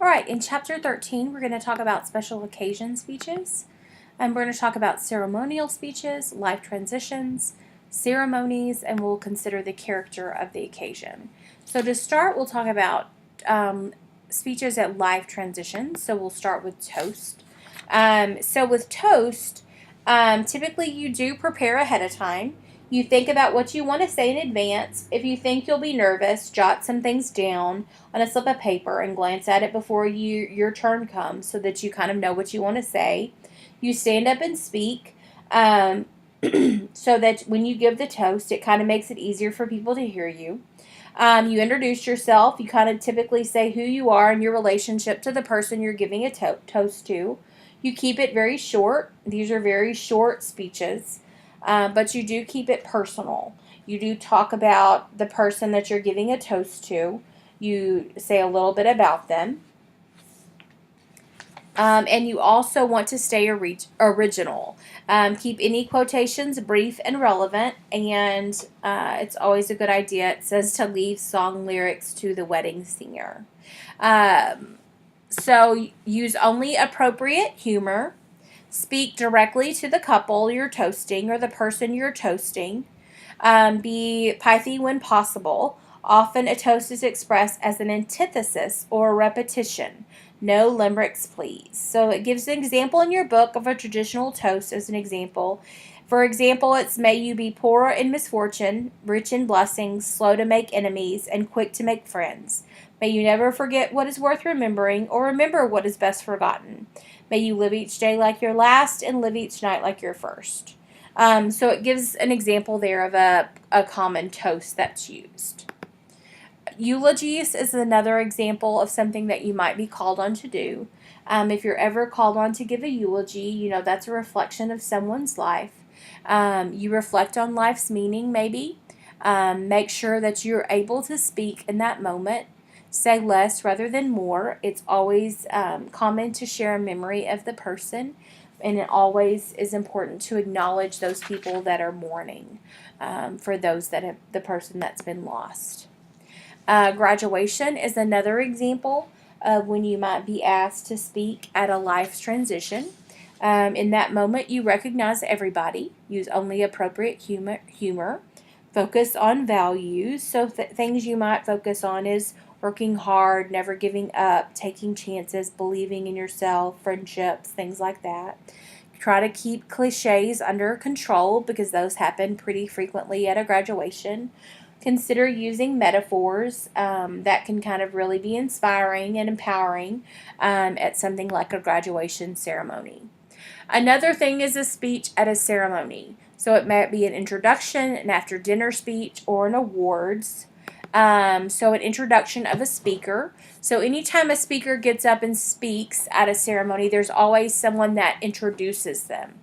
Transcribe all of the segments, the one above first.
All right, in chapter 13, we're going to talk about special occasion speeches. And we're going to talk about ceremonial speeches, life transitions, ceremonies, and we'll consider the character of the occasion. So to start, we'll talk about speeches at life transitions. So we'll start with toast. So with toast, typically you do prepare ahead of time. You think about what you want to say in advance. If you think you'll be nervous, jot some things down on a slip of paper and glance at it before your turn comes so that you kind of know what you want to say. You stand up and speak so that when you give the toast, it kind of makes it easier for people to hear you. You introduce yourself. You kind of typically say who you are and your relationship to the person you're giving a toast to. You keep it very short. These are very short speeches. But you do keep it personal. You do talk about the person that you're giving a toast to. You say a little bit about them. And you also want to stay original. Keep any quotations brief and relevant. And it's always a good idea, it says, to leave song lyrics to the wedding singer. So use only appropriate humor. Speak directly to the couple you're toasting or the person you're toasting. Be pithy when possible. Often a toast is expressed as an antithesis or a repetition. No limericks, please. So it gives an example in your book of a traditional toast as an example. For example, it's may you be poor in misfortune, rich in blessings, slow to make enemies, and quick to make friends. May you never forget what is worth remembering or remember what is best forgotten. May you live each day like your last and live each night like your first. So it gives an example there of a common toast that's used. Eulogies is another example of something that you might be called on to do. If you're ever called on to give a eulogy, that's a reflection of someone's life. You reflect on life's meaning, maybe. Make sure that you're able to speak in that moment. Say less rather than more. It's always common to share a memory of the person, and it always is important to acknowledge those people that are mourning for those that have the person that's been lost. Graduation is another example of when you might be asked to speak at a life transition. In that moment, you recognize everybody. Use only appropriate humor. Focus on values. So things you might focus on is working hard, never giving up, taking chances, believing in yourself, friendships, things like that. Try to keep cliches under control because those happen pretty frequently at a graduation. Consider using metaphors that can kind of really be inspiring and empowering at something like a graduation ceremony. Another thing is a speech at a ceremony. So it might be an introduction, an after dinner speech, or an awards. So an introduction of a speaker. So anytime a speaker gets up and speaks at a ceremony, there's always someone that introduces them.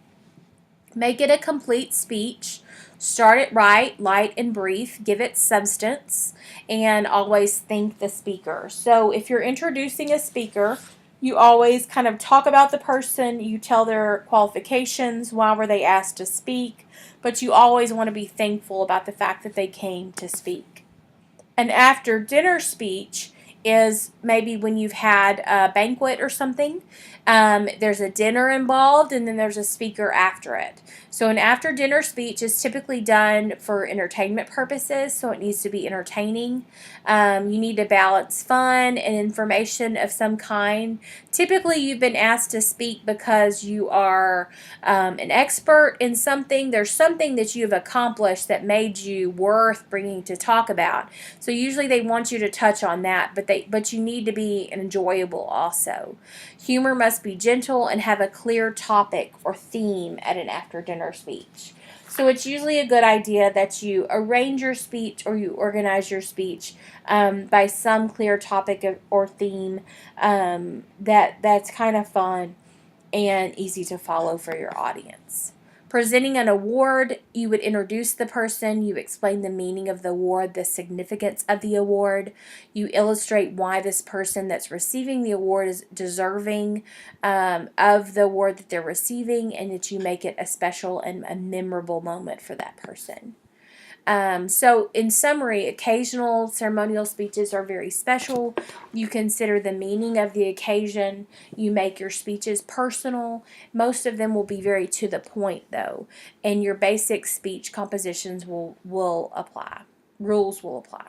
Make it a complete speech. Start it right, light and brief. Give it substance, and always thank the speaker. So if you're introducing a speaker, you always kind of talk about the person. You tell their qualifications, why were they asked to speak, but you always want to be thankful about the fact that they came to speak. An after dinner speech is maybe when you've had a banquet or something. There's a dinner involved, and then there's a speaker after it. So an after dinner speech is typically done for entertainment purposes, so it needs to be entertaining. You need to balance fun and information of some kind. Typically, you've been asked to speak because you are an expert in something. There's something that you've accomplished that made you worth bringing to talk about. So usually they want you to touch on that, but you need to be enjoyable also. Humor must be gentle and have a clear topic or theme at an after dinner speech. So it's usually a good idea that you arrange your speech or you organize your speech by some clear topic or theme that's kind of fun and easy to follow for your audience. Presenting an award, you would introduce the person, you explain the meaning of the award, the significance of the award, you illustrate why this person that's receiving the award is deserving of the award that they're receiving, and that you make it a special and a memorable moment for that person. So, in summary, occasional ceremonial speeches are very special. You consider the meaning of the occasion. You make your speeches personal. Most of them will be very to the point, though, and your basic speech compositions will apply. Rules will apply.